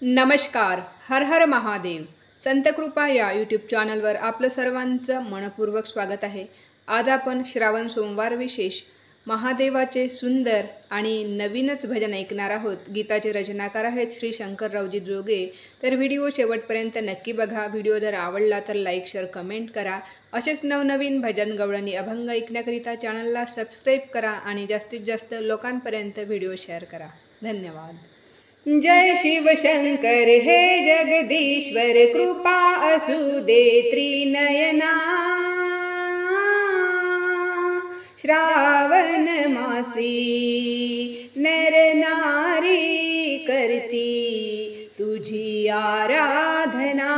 नमस्कार. हर हर महादेव. संतकृपा या यूट्यूब चॅनलवर आपलं सर्वांचं मनपूर्वक स्वागत आहे. आज आपण श्रावण सोमवार विशेष महादेवाचे सुंदर आणि नवीनच भजन ऐकणार आहोत. गीताचे रचनाकार आहेत श्री शंकररावजी जोगे. तर व्हिडिओ शेवटपर्यंत नक्की बघा. व्हिडिओ जर आवडला तर लाईक शेअर कमेंट करा. असेच नवनवीन भजन गवळणी अभंग ऐकण्याकरिता चॅनलला सबस्क्राईब करा आणि जास्तीत जास्त लोकांपर्यंत व्हिडिओ शेअर करा. धन्यवाद. जय शिव शंकर हे जगदीश्वर, कृपा असू दे त्रिनयना. श्रावण मासी नर नारी करती तुझी आराधना.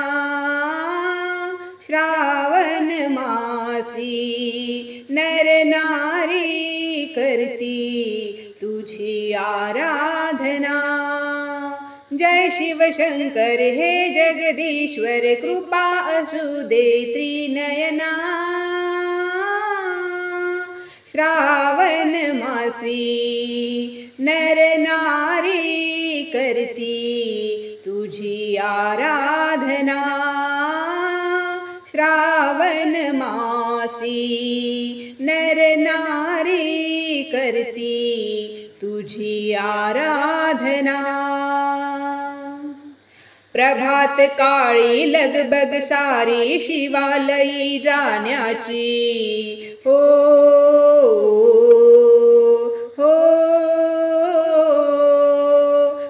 श्रावण मासी नर नारी करती तुझी आराधना. जय शिव शंकर हे जगदीश्वर, कृपा असू दे त्रिनयना. श्रावण मासी नर नारी करती तुझी आराधना. श्रावण मासी नर नारी करती तुझी आराधना. प्रभात काळी लगबग सारी शिवालयी जाण्याची. हो हो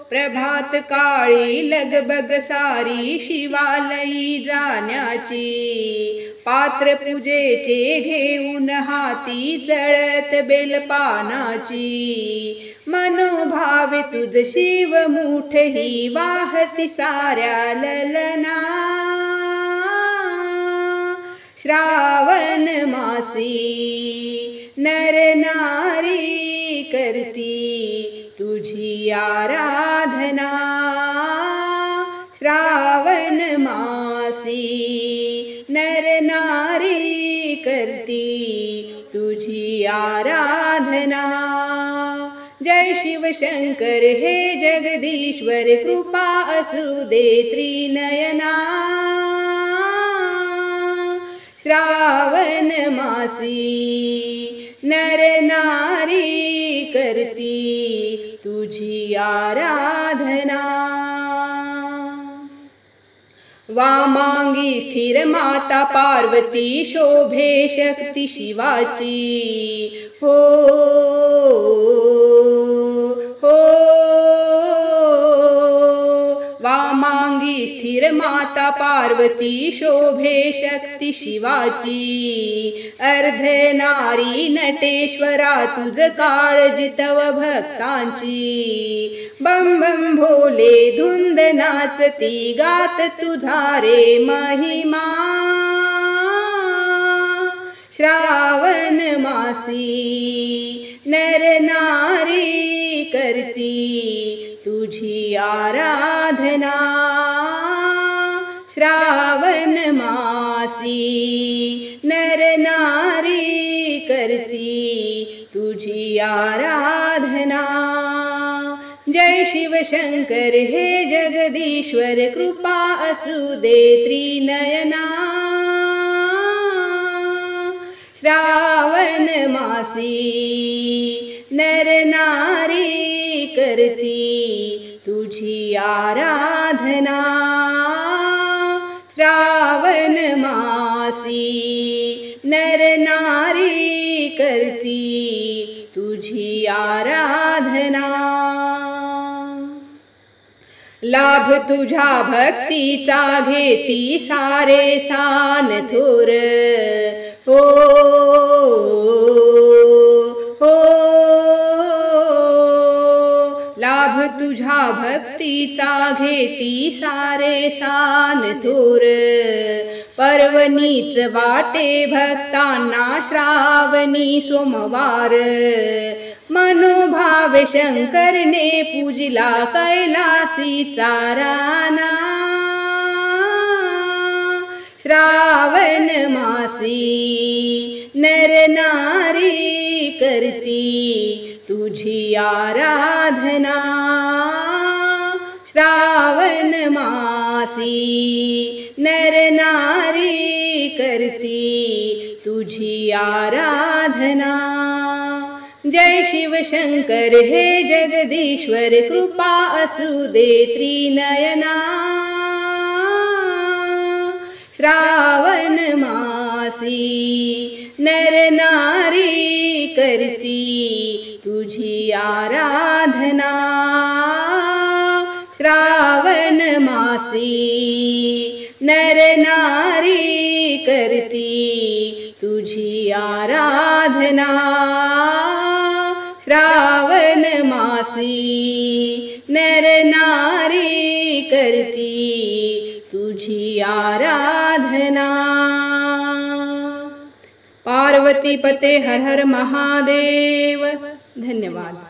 प्रभात काळी लगबग सारी शिवालयी जाण्याची. पात्र पूजेचे घेऊन हाती जळत बेलपानाची. मनोभावे तुझ शिव मुठ ही वाहती साऱ्या ललना. श्रावण मासी नर नारी करती तुझी आराधना. श्रावण मासी नर नारी करती तुझी आराधना. जय शिव शंकर हे जगदीश्वर, कृपा असू दे त्रिनयना. श्रावण मासी नर नारी करती तुझी आराधना. वामांगी स्थिर माता पार्वती शोभे शक्ती शिवाची. हो हो वामांगी स्थिर माता पार्वती शोभे शक्ती शिवाची. अर्धनारी नटेश्वरा तुझ काळजी तव भक्तांची. बम बम भोले धुंद नाचती गात तुझा रे महिमा. श्रावण मासी नर नारी करती तुझी आराधना. श्रावण मासी नर नारी करती तुझी आराधना. जय शिव शंकर हे जगदीश्वर, कृपा असू दे त्रिनयना. श्रावण मासी नर नारी करती तुझी आराधना. श्रावण मासी नर नारी करती तुझी आराधना. लाभ तुझ्या भक्तीचा घेती सारे सान थोर. हो हो लाभ तुझ्या भक्तीचा घेती सारे सान थोर. पर्वणीच वाटे भक्तांना श्रावणी सोमवार. मनोभाव शंकरने पूजिला कैलासीचा राना. श्रावण मासी नर नारी करती तुझी आराधना. श्रावण मासी नर नारी करती तुझी आराधना। जय शिव शंकर हे जगदीश्वर कृपा असू दे त्रिनयना। श्रावण मासी नर नारी करती तुझी आराधना। श्रावण मासी नर नारी करती तुझी आराधना। श्रावण मासी नर नारी करती तुझी आराधना। पार्वती पते हर हर महादेव। धन्यवाद।